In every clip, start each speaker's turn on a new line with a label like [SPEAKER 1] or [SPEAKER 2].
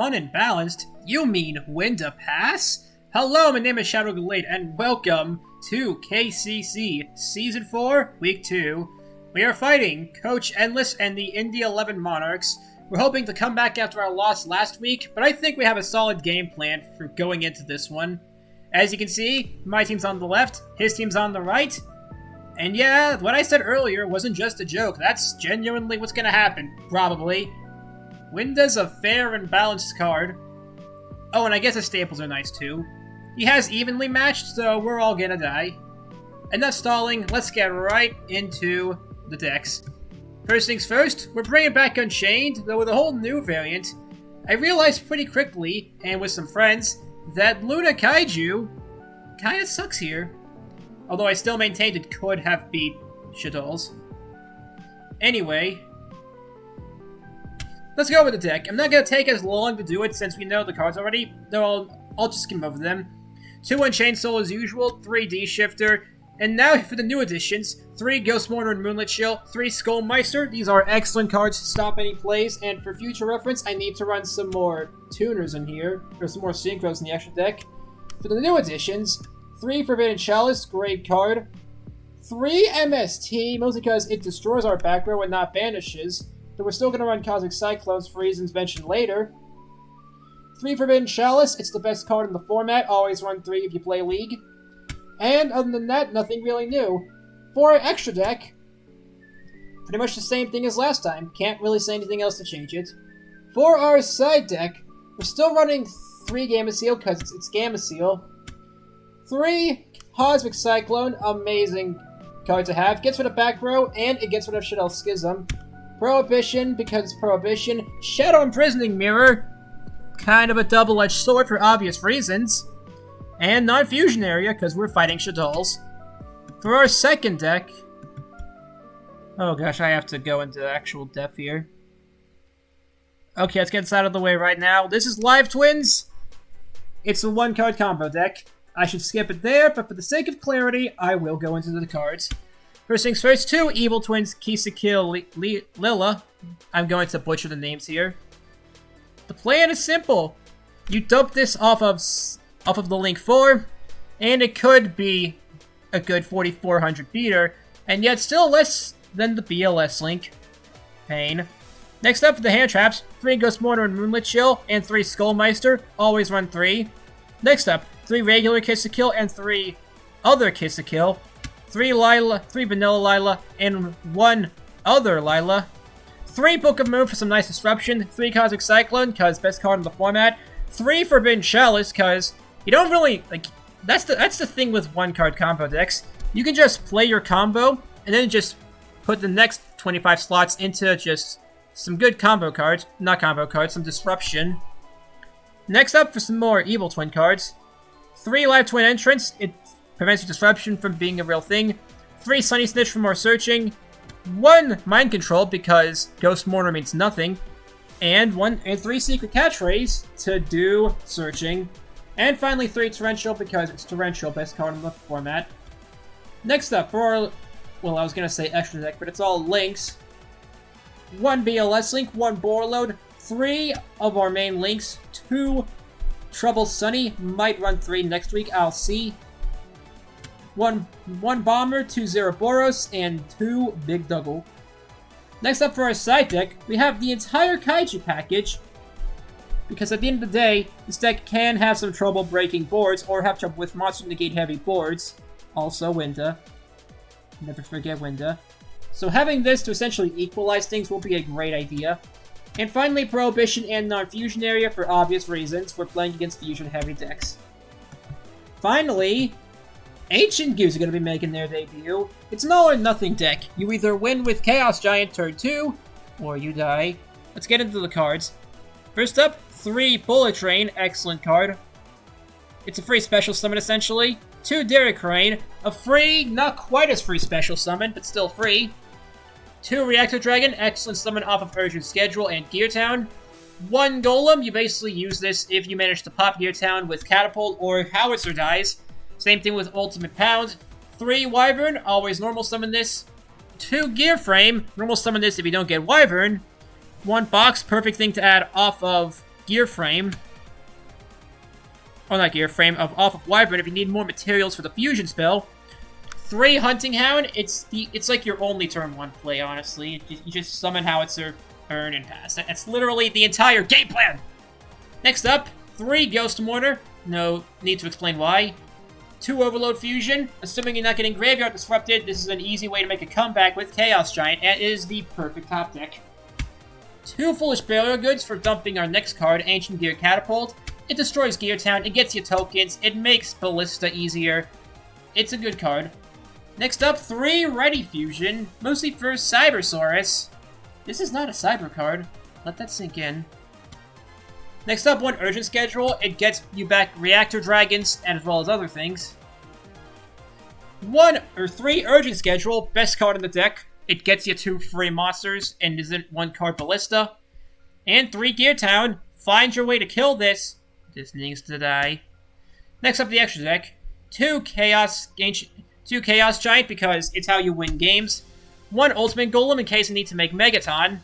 [SPEAKER 1] fun and balanced, you mean win to pass? Hello, my name is Shaddoll Gallade, and welcome to KCC Season 4, Week 2. We are fighting Coach Endless and the Indy 11 Monarchs. We're hoping to come back after our loss last week, but I think we have a solid game plan for going into this one. As you can see, my team's on the left, his team's on the right. And yeah, what I said earlier wasn't just a joke. That's genuinely what's gonna happen, probably. Winda's a fair and balanced card. Oh, and I guess his staples are nice too. He has evenly matched, so we're all gonna die. Enough stalling, let's get right into the decks. First things first, we're bringing back Unchained, though with a whole new variant. I realized pretty quickly, and with some friends, that Luna Kaiju kinda sucks here. Although I still maintained it could have beat Shaddolls. Anyway, let's go with the deck. I'm not gonna take as long to do it since we know the cards already, though I'll just skim over them. 2 Unchained Soul as usual, 3 D-Shifter, and now for the new additions, 3 Ghost Mourner and Moonlit Chill, 3 Skullmeister. These are excellent cards to stop any plays, and for future reference, I need to run some more tuners in here, or some more synchros in the extra deck. For the new additions, 3 Forbidden Chalice, great card. 3 MST, mostly because it destroys our back row and not banishes, but we're still going to run Cosmic Cyclones for reasons mentioned later. 3 Forbidden Chalice, it's the best card in the format, always run 3 if you play League. And other than that, nothing really new. For our extra deck, pretty much the same thing as last time, can't really say anything else to change it. For our side deck, we're still running 3 Gamma Seal because it's Gamma Seal. 3 Cosmic Cyclone, amazing card to have. Gets rid of back row, and it gets rid of Shaddoll Schism. Prohibition, because it's Prohibition. Shadow Imprisoning Mirror, kind of a double-edged sword for obvious reasons. And Non-Fusion Area, because we're fighting Shaddolls. For our second deck... Oh gosh, I have to go into actual depth here. Okay, let's get this out of the way right now. This is Live Twins. It's a 1-card combo deck. I should skip it there, but for the sake of clarity, I will go into the cards. First things first, 2 Evil Twins, KCC Lila. I'm going to butcher the names here. The plan is simple. You dump this off of the Link 4, and it could be a good 4,400 beater, and yet still less than the BLS Link. Pain. Next up, for the hand traps, 3 Ghost Mourner and Moonlit Chill, and 3 Skullmeister. Always run 3. Next up, 3 regular Kiss to Kill and 3 other Kiss to Kill. 3 Lila, 3 Vanilla Lila, and 1 other Lila. 3 Book of Moon for some nice disruption. 3 Cosmic Cyclone, cause best card in the format. 3 Forbidden Chalice, cause you don't really, like, that's the thing with 1-card combo decks. You can just play your combo, and then just put the next 25 slots into just some good combo cards. Not combo cards, some disruption. Next up, for some more Evil Twin cards. 3 Live Twin Entrance, it prevents your disruption from being a real thing. 3 Sunny Snitch for more searching. 1 Mind Control, because Ghost Mourner means nothing. And 3 Secret Catchphrase to do searching. And finally 3 Torrential, because it's Torrential, best card in the format. Next up, for our, well, I was gonna say extra deck, but it's all links. 1 BLS Link, 1 Borload, 3 of our main links, 2 Trouble Sunny, might run 3 next week, I'll see. 1 Bomber, 2 Zeraboros, and 2 Big Double. Next up for our side deck, we have the entire Kaiju package, because at the end of the day, this deck can have some trouble breaking boards, or have trouble with monster negate heavy boards. Also Winda. Never forget Winda. So having this to essentially equalize things will be a great idea. And finally, Prohibition and Non-Fusion Area for obvious reasons. We're playing against fusion-heavy decks. Finally, Ancient Gears are going to be making their debut. It's an all-or-nothing deck. You either win with Chaos Giant turn 2, or you die. Let's get into the cards. First up, 3 Bullet Train, excellent card. It's a free special summon, essentially. 2 Derek Crane, a free, not quite as free special summon, but still free. 2 Reactor Dragon, excellent summon off of Urgent Schedule and Gear Town. 1 Golem, you basically use this if you manage to pop Gear Town with Catapult or Howitzer dies. Same thing with Ultimate Pound. 3 Wyvern, always normal summon this. 2 Gear Frame, normal summon this if you don't get Wyvern. 1 Box, perfect thing to add off of gear frame. Oh, not gear frame, off of Wyvern if you need more materials for the fusion spell. 3 Hunting Hound, it's like your only turn 1 play, honestly. You just summon Howitzer, earn, and pass. That's literally the entire game plan! Next up, 3 Ghost Mortar. No need to explain why. 2 Overload Fusion. Assuming you're not getting Graveyard Disrupted, this is an easy way to make a comeback with Chaos Giant, and it is the perfect top deck. 2 Foolish Burial Goods for dumping our next card, Ancient Gear Catapult. It destroys Gear Town, it gets you tokens, it makes Ballista easier. It's a good card. Next up, 3 Ready Fusion, mostly for Cybersaurus. This is not a Cyber card. Let that sink in. Next up, 1 Urgent Schedule. It gets you back Reactor Dragons, and as well as other things. 3 Urgent Schedule, best card in the deck. It gets you 2 free monsters, and isn't 1 card Ballista. And 3 Gear Town. Find your way to kill this. This needs to die. Next up, the extra deck. 2 Chaos Giant, because it's how you win games. 1 Ultimate Golem, in case you need to make Megaton.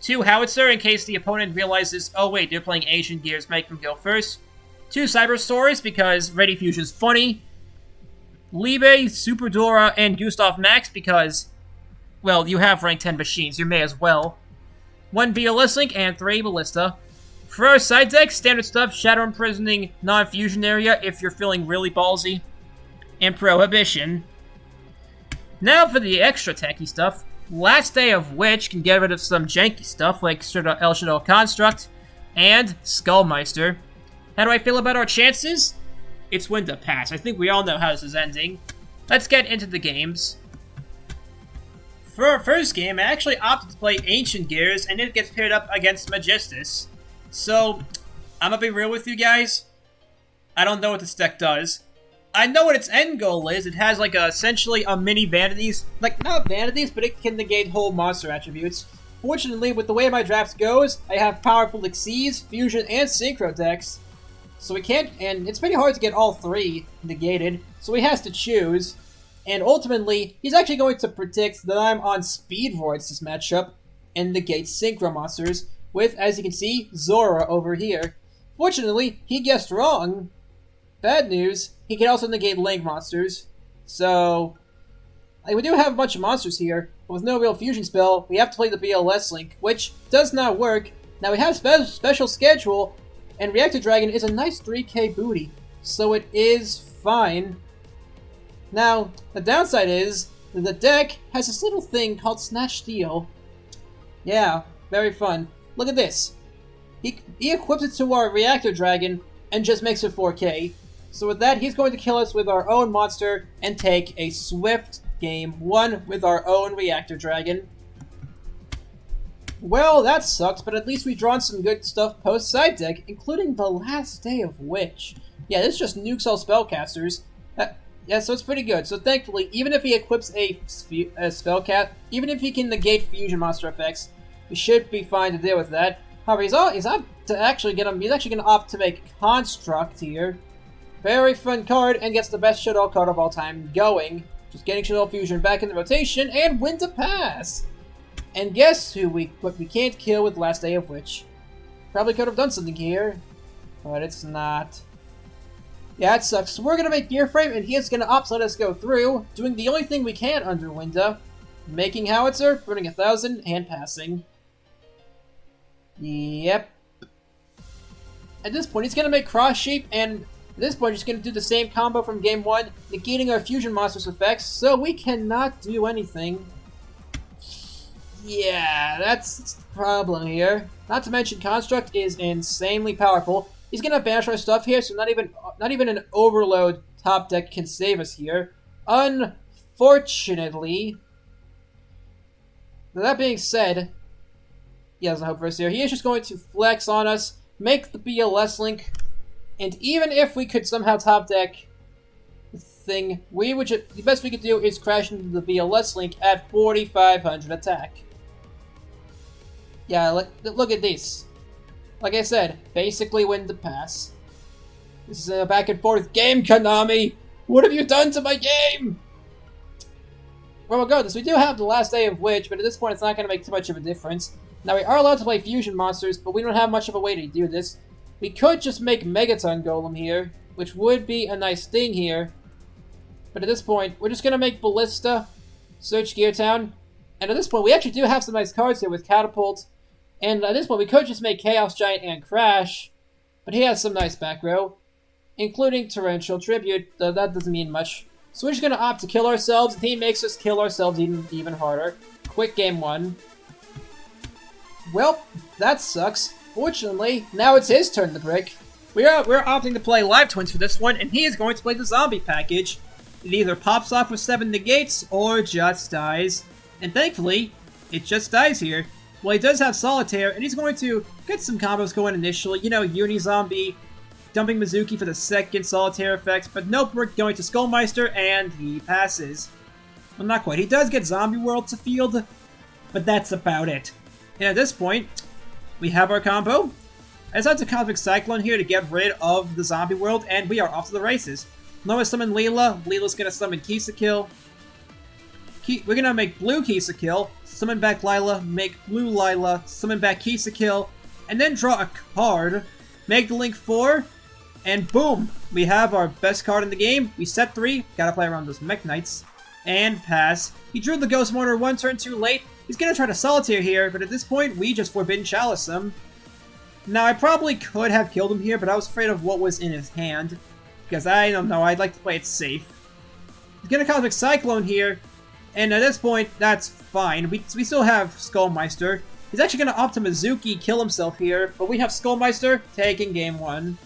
[SPEAKER 1] 2 Howitzer, in case the opponent realizes, oh wait, they're playing Ancient Gears, make them go first. 2 Cybersaurus, because Ready Fusion's funny. Libe, Super Dora, and Gustav Max, because, well, you have rank 10 machines, you may as well. 1 BLS Link, and 3 Ballista. For our side deck, standard stuff, Shadow Imprisoning, non-fusion area if you're feeling really ballsy, and Prohibition. Now for the extra techy stuff, Last Day of Witch can get rid of some janky stuff like El Shaddoll Construct and Skullmeister. How do I feel about our chances? It's win to pass. I think we all know how this is ending. Let's get into the games. For our first game, I actually opted to play Ancient Gears, and it gets paired up against Magistus. So, I'm gonna be real with you guys. I don't know what this deck does. I know what its end goal is. It has, like, essentially a mini Vanities. Like, not Vanities, but it can negate whole monster attributes. Fortunately, with the way my draft goes, I have powerful Xyz, Fusion, and Synchro decks. So we can't, and it's pretty hard to get all 3 negated, so he has to choose. And ultimately, he's actually going to predict that I'm on Speedroids this matchup, and negate Synchro monsters, with, as you can see, Zora over here. Fortunately, he guessed wrong. Bad news, he can also negate Link monsters. So, we do have a bunch of monsters here, but with no real fusion spell, we have to play the BLS Link, which does not work. Now we have special schedule, and Reactor Dragon is a nice 3k booty, so it is fine. Now, the downside is, that the deck has this little thing called Snatch Steal. Yeah, very fun. Look at this. He equips it to our Reactor Dragon, and just makes it 4k. So with that, he's going to kill us with our own monster, and take a swift game 1 with our own Reactor Dragon. Well, that sucks, but at least we've drawn some good stuff post-side deck, including the Last Day of Witch. Yeah, this just nukes all spellcasters. Yeah, so it's pretty good. So thankfully, even if he equips a spellcast, even if he can negate fusion monster effects, we should be fine to deal with that. However, he's actually going to opt to make Construct here. Very fun card, and gets the best Shaddoll card of all time going. Just getting Shaddoll Fusion back in the rotation, and win to pass! And guess who we can't kill with Last Day of Witch. Probably could have done something here, but it's not. Yeah, it sucks. So we're going to make Gear Frame, and he is going to opt to let us go through, doing the only thing we can under Winda. Making Howitzer, burning 1,000, and passing. Yep. At this point, he's going to make Cross Shape, and at this point, he's going to do the same combo from Game 1, negating our Fusion Monsters effects, so we cannot do anything. Yeah, that's the problem here. Not to mention, Construct is insanely powerful. He's going to banish our stuff here, so not even an Overload top deck can save us here. Unfortunately. That being said, he has a hope for us here. He is just going to flex on us, make the BLS Link, and even if we could somehow top deck the thing, the best we could do is crash into the BLS Link at 4,500 attack. Yeah, look at this. Like I said, basically win the pass. This is a back and forth game, Konami! What have you done to my game? Well, regardless, we do have the Last Day of Witch, but at this point it's not going to make too much of a difference. Now, we are allowed to play fusion monsters, but we don't have much of a way to do this. We could just make Megaton Golem here, which would be a nice thing here. But at this point, we're just going to make Ballista, Search Gear Town, and at this point, we actually do have some nice cards here with Catapult. And at this point, we could just make Chaos Giant and Crash, but he has some nice back row, including Torrential Tribute, though that doesn't mean much. So we're just going to opt to kill ourselves, and he makes us kill ourselves even harder. Quick game 1. Well, that sucks. Fortunately, now it's his turn to brick. We're opting to play Live Twins for this one, and he is going to play the zombie package. It either pops off with 7 negates, or just dies. And thankfully, it just dies here. Well, he does have Solitaire, and he's going to get some combos going initially. You know, Uni-Zombie, dumping Mizuki for the second Solitaire effect, but nope, we're going to Skullmeister, and he passes. Well, not quite. He does get Zombie World to field, but that's about it. And at this point, we have our combo. I decided to Cosmic Cyclone here to get rid of the Zombie World, and we are off to the races. Noah summon Leela. Leela's gonna summon Kisakil. We're gonna make blue Kisakil, summon back Lila, make blue Lila, summon back Kisakil, and then draw a card, make the Link 4, and boom! We have our best card in the game. We set 3, gotta play around those Mech Knights, and pass. He drew the Ghost Mourner 1 turn too late. He's gonna try to Solitaire here, but at this point, we just Forbidden Chalice him. Now, I probably could have killed him here, but I was afraid of what was in his hand. Because I don't know, I'd like to play it safe. He's gonna Cosmic Cyclone here, and at this point, that's fine. We still have Skullmeister. He's actually gonna opt to Mizuki, kill himself here, but we have Skullmeister taking game 1.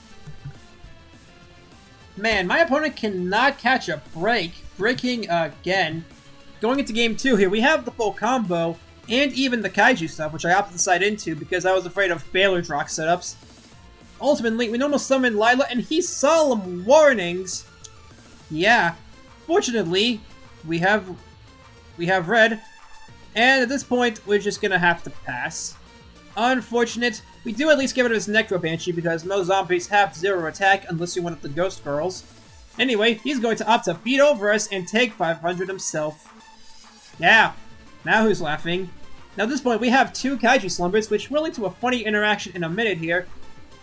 [SPEAKER 1] Man, my opponent cannot catch a break. Breaking again. Going into game 2 here, we have the full combo, and even the Kaiju stuff, which I opted to side into because I was afraid of Baylor Drock setups. Ultimately, we normal summon Lila, and he's Solemn Warnings. Yeah. Fortunately, we have red, and at this point, we're just gonna have to pass. Unfortunate. We do at least get rid of his Necro Banshee because most zombies have 0 attack unless you're one of the Ghost Girls. Anyway, he's going to opt to beat over us and take 500 himself. Yeah. Now who's laughing? Now at this point, we have 2 Kaiju Slumbers, which will lead to a funny interaction in a minute here.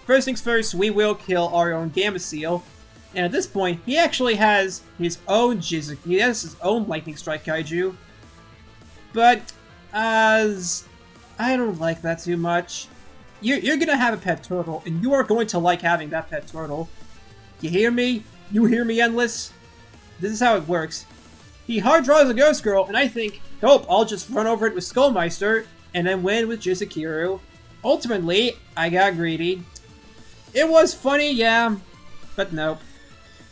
[SPEAKER 1] First things first, we will kill our own Gamma Seal. And at this point, he actually has his own Jizuki. He has his own Lightning Strike Kaiju. But, I don't like that too much. You're gonna have a pet turtle, and you are going to like having that pet turtle. You hear me? You hear me, Endless? This is how it works. He hard draws a Ghost Girl, and I think, nope, I'll just run over it with Skullmeister, and then win with Jizukiru. Ultimately, I got greedy. It was funny, yeah, but nope.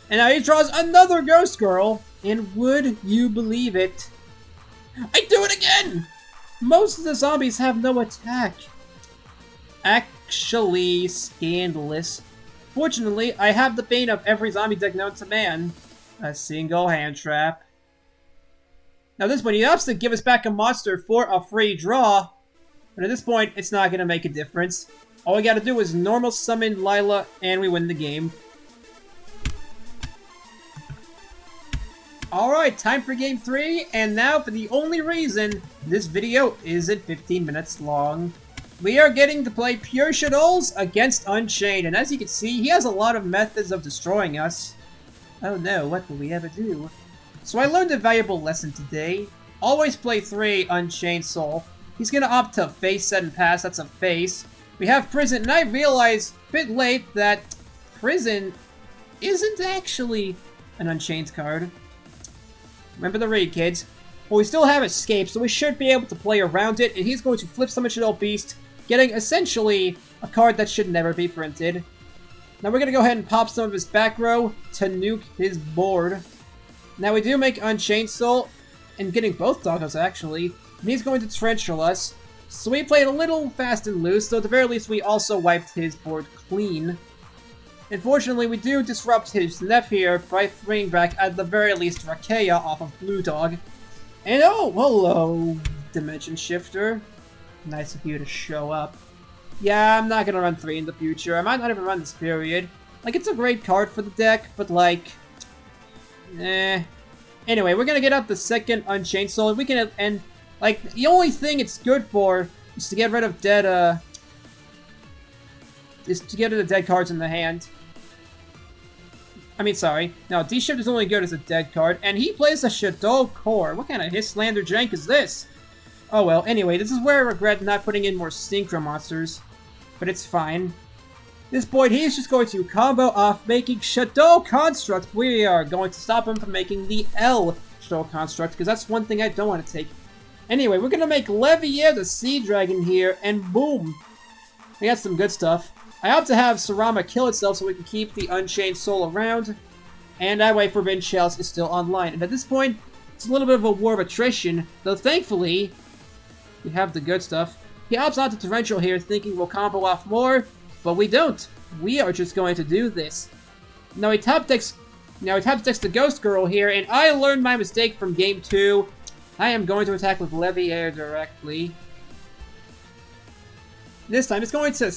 [SPEAKER 1] And now he draws another Ghost Girl, and would you believe it? I do it again! Most of the zombies have no attack. Actually, scandalous. Fortunately, I have the bane of every zombie deck known to man. A single hand trap. Now this one, he opts to give us back a monster for a free draw. But at this point, it's not going to make a difference. All we gotta do is normal summon Lila, and we win the game. Alright, time for game 3, and now for the only reason this video isn't 15 minutes long. We are getting to play pure Shaddolls against Unchained, and as you can see, he has a lot of methods of destroying us. Oh no, what will we ever do? So I learned a valuable lesson today. Always play 3 Unchained Soul. He's gonna opt to face set and pass, that's a face. We have Prison, and I realized a bit late that Prison isn't actually an Unchained card. Remember the raid, kids. Well, we still have Escape, so we should be able to play around it, and he's going to flip summon Shaddoll Beast, getting essentially a card that should never be printed. Now we're going to go ahead and pop some of his back row to nuke his board. Now we do make Unchained Soul, and getting both doggos actually, and he's going to Torrential us. So we played a little fast and loose, so at the very least we also wiped his board clean. Unfortunately, we do disrupt his Neff here by bringing back, at the very least, Rakeya off of Blue Dog. And oh, hello, Dimension Shifter. Nice of you to show up. Yeah, I'm not gonna run 3 in the future. I might not even run this period. Like, it's a great card for the deck, but like... Anyway, we're gonna get out the second Unchained Soul, and we can... And, like, the only thing it's good for It's to get rid of dead, is to get rid of the dead cards in the hand. I mean, sorry. No, D-Shift is only good as a dead card, and he plays a Shaddoll core. What kind of Hisslander jank is this? Oh well, anyway, this is where I regret not putting in more Synchro monsters. But it's fine. This boy, he is just going to combo off making Shaddoll Construct. We are going to stop him from making the L Shaddoll Construct, because that's one thing I don't want to take. Anyway, we're going to make Levier the Sea Dragon here, and boom! We got some good stuff. I opt to have Sarama kill itself so we can keep the Unchained Soul around, and that way Forbidden Chalice is still online. And at this point, it's a little bit of a war of attrition, though thankfully, we have the good stuff. He opts out to Torrential here, thinking we'll combo off more, but we don't. We are just going to do this. Now he top decks the Ghost Girl here, and I learned my mistake from Game 2. I am going to attack with Levier directly. This time, it's going to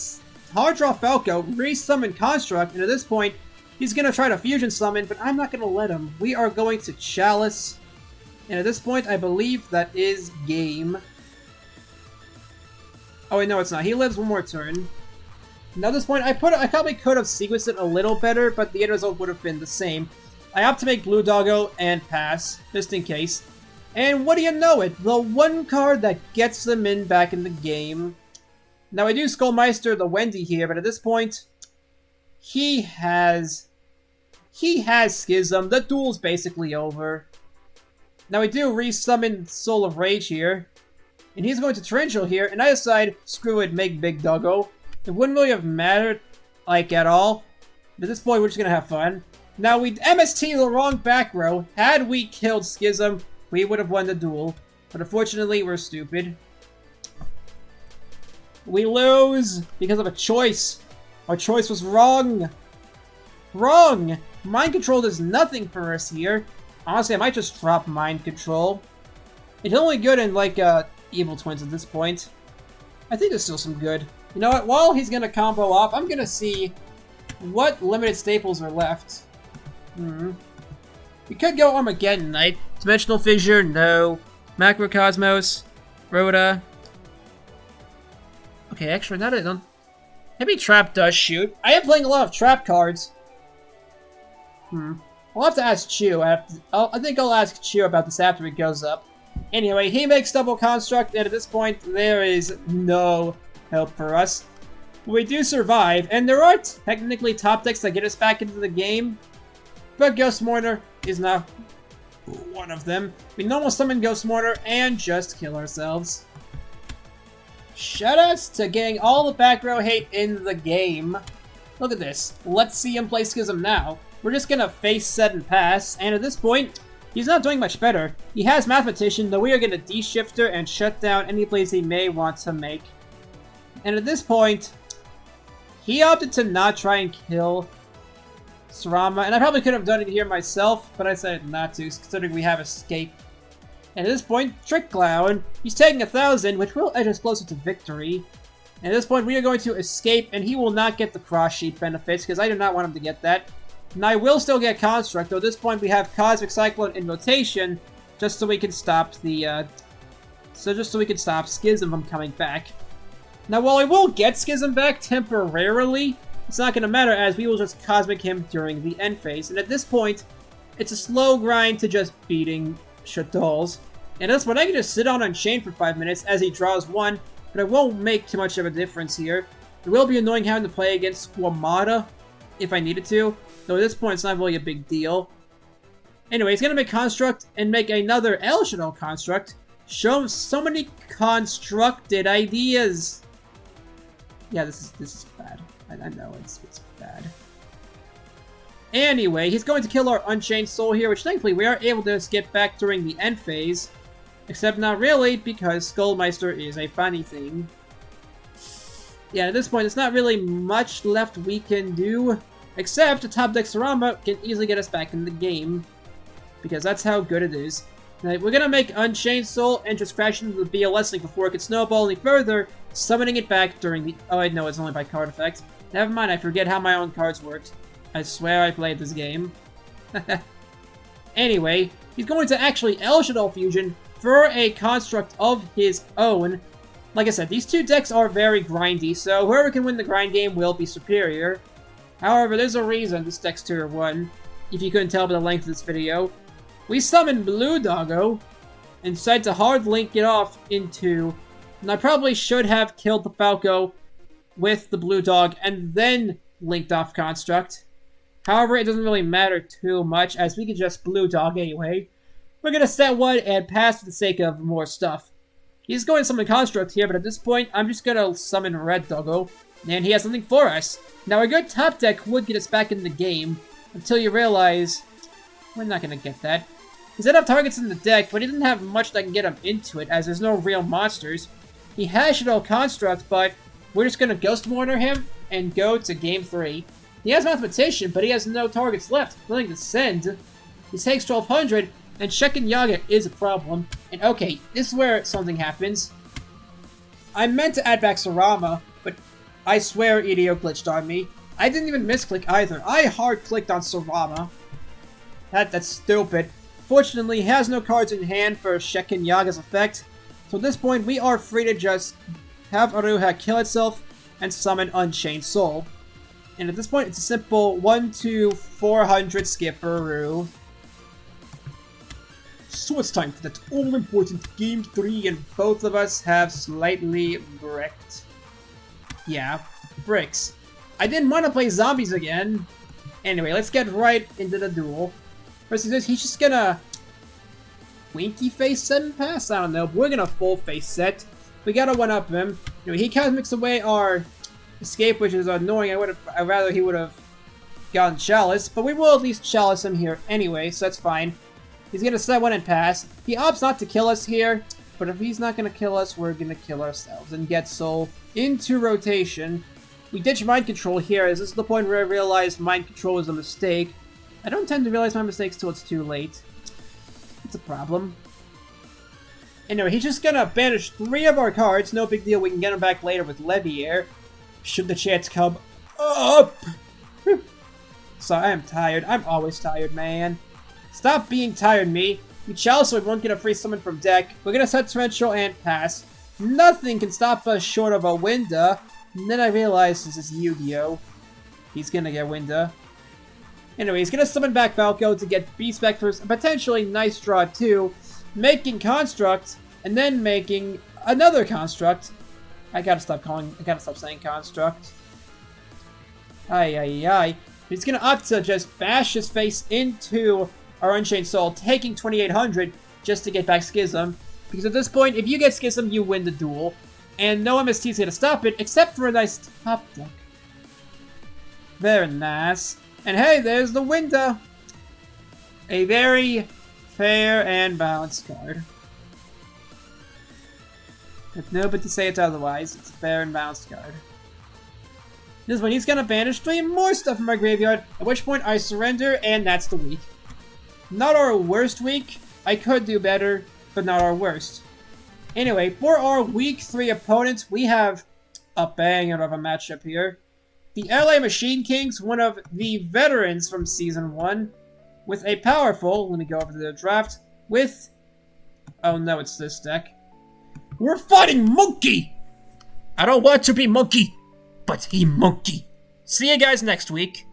[SPEAKER 1] hard draw Falco, re-summon Construct, and at this point, he's going to try to fusion summon, but I'm not going to let him. We are going to Chalice, and at this point, I believe that is game. Oh wait, no, it's not. He lives one more turn. Now at this point, I probably could have sequenced it a little better, but the end result would have been the same. I opt to make Blue Doggo and pass, just in case. And what do you know it? The one card that gets them back in the game. Now I do Skullmeister the Wendy here, but at this point, he has Schism. The duel's basically over. Now I do re-summon Soul of Rage here. And he's going to Torrential here, and I decide, screw it, make Big Doggo. It wouldn't really have mattered, like, at all. But at this point, we're just gonna have fun. Now, we MST the wrong back row. Had we killed Schism, we would have won the duel. But unfortunately, we're stupid. We lose because of a choice. Our choice was wrong. Wrong! Mind Control does nothing for us here. Honestly, I might just drop Mind Control. It's only good in, like, Evil Twins at this point. I think there's still some good. You know what? While he's gonna combo off, I'm gonna see what limited staples are left. We could go Armageddon Knight. Dimensional Fissure, no. Macrocosmos, Rhoda. Okay, actually, not it. Maybe Trap does shoot. I am playing a lot of Trap cards. I'll have to ask Chew. I think I'll ask Chew about this after it goes up. Anyway, he makes Double Construct, and at this point, there is no help for us. We do survive, and there are technically top decks that get us back into the game, but Ghost Mourner is not one of them. We normal summon Ghost Mourner and just kill ourselves. Shoutouts to getting all the back row hate in the game. Look at this. Let's see him play Schism now. We're just gonna face, set, and pass, and at this point, he's not doing much better. He has Mathematician, though we are going to D-Shifter and shut down any plays he may want to make. And at this point, he opted to not try and kill Sarama, and I probably could have done it here myself, but I decided not to, considering we have Escape. And at this point, Trick Clown, he's taking 1,000, which will edge us closer to victory. And at this point, we are going to Escape, and he will not get the Cross Sheet benefits, because I do not want him to get that. And I will still get Construct, though at this point we have Cosmic Cyclone in rotation, just so we can stop the, just so we can stop Schism from coming back. Now, while I will get Schism back temporarily, it's not going to matter, as we will just Cosmic him during the end phase. And at this point, it's a slow grind to just beating Shaddolls. And that's when I can just sit on Unchained for 5 minutes as he draws one, but it won't make too much of a difference here. It will be annoying having to play against Squamata if I needed to, though at this point it's not really a big deal. Anyway, he's going to make Construct and make another El Shaddoll Construct. Show him so many constructed ideas. Yeah, this is bad. I know it's bad. Anyway, he's going to kill our Unchained Soul here, which thankfully we are able to get back during the end phase. Except not really, because Skullmeister is a funny thing. Yeah, at this point, it's not really much left we can do, except a top deck Sarama can easily get us back in the game, because that's how good it is. Now, we're gonna make Unchained Soul and just crash into the BLS link before it can snowball any further, summoning it back during the... Oh, I know it's only by card effect. Never mind, I forget how my own cards worked. I swear I played this game. Anyway, he's going to actually El Shaddoll Fusion for a construct of his own. Like I said, these two decks are very grindy, so whoever can win the grind game will be superior. However, there's a reason this deck's tier 1, if you couldn't tell by the length of this video. We summoned Blue Doggo, and decided to hard link it off into... And I probably should have killed the Falco with the Blue Dog, and then linked off Construct. However, it doesn't really matter too much, as we can just Blue Dog anyway. We're gonna set one and pass for the sake of more stuff. He's going to summon Construct here, but at this point, I'm just gonna summon Red Doggo, and he has something for us. Now, a good top deck would get us back in the game, until you realize we're not gonna get that. He doesn't have targets in the deck, but he doesn't have much that can get him into it, as there's no real monsters. He has Shaddoll Construct, but we're just gonna Ghost Mourner him and go to Game 3. He has Mathematician, but he has no targets left. Nothing to send. He takes 1200, and Shekin Yaga is a problem. And okay, this is where something happens. I meant to add back Sarama, but I swear EDO glitched on me. I didn't even misclick either. I hard-clicked on Sarama. That's stupid. Fortunately, he has no cards in hand for Shekin Yaga's effect. So at this point, we are free to just have Aruha kill itself and summon Unchained Soul. And at this point, it's a simple 1-400 skip Aru. So it's time for that all-important Game 3, and both of us have slightly bricked. Yeah, bricks. I didn't want to play zombies again. Anyway, let's get right into the duel. First thing is, he's just gonna... Winky face set and pass? I don't know, but we're gonna full face set. We gotta one-up him. You know, he kind of mixed away our escape, which is annoying. I'd rather he would have gotten Chalice, but we will at least Chalice him here anyway, so that's fine. He's gonna set one and pass. He opts not to kill us here, but if he's not gonna kill us, we're gonna kill ourselves and get Soul into rotation. We ditch Mind Control here, as this is the point where I realized Mind Control is a mistake. I don't tend to realize my mistakes till it's too late. It's a problem. Anyway, he's just gonna banish 3 of our cards. No big deal, we can get them back later with Leviair, should the chance come up. So I am tired. I'm always tired, man. Stop being tired, me. We Chalice, so we won't get a free summon from deck. We're gonna set Torrential and pass. Nothing can stop us short of a Winda. And then I realized this is Yu-Gi-Oh! He's gonna get Winda. Anyway, he's gonna summon back Falco to get Beast back for a potentially nice draw too, making Construct, and then making another Construct. I gotta stop saying Construct. Ay. He's gonna opt to just bash his face into our Unchained Soul, taking 2800 just to get back Schism. Because at this point, if you get Schism, you win the duel. And no MST is gonna stop it, except for a nice top deck. Very nice. And hey, there's the Winda! A very fair and balanced card. If nobody to say it otherwise, it's a fair and balanced card. This one, he's gonna banish 3 more stuff from my graveyard, at which point I surrender, and that's the week. Not our worst week. I could do better, but not our worst. Anyway, for our week 3 opponents, we have a banger of a matchup here. The LA Machine Kings, one of the veterans from Season 1, with a powerful, let me go over to the draft, with... Oh no, it's this deck. We're fighting Monkey! I don't want to be Monkey, but he Monkey. See you guys next week.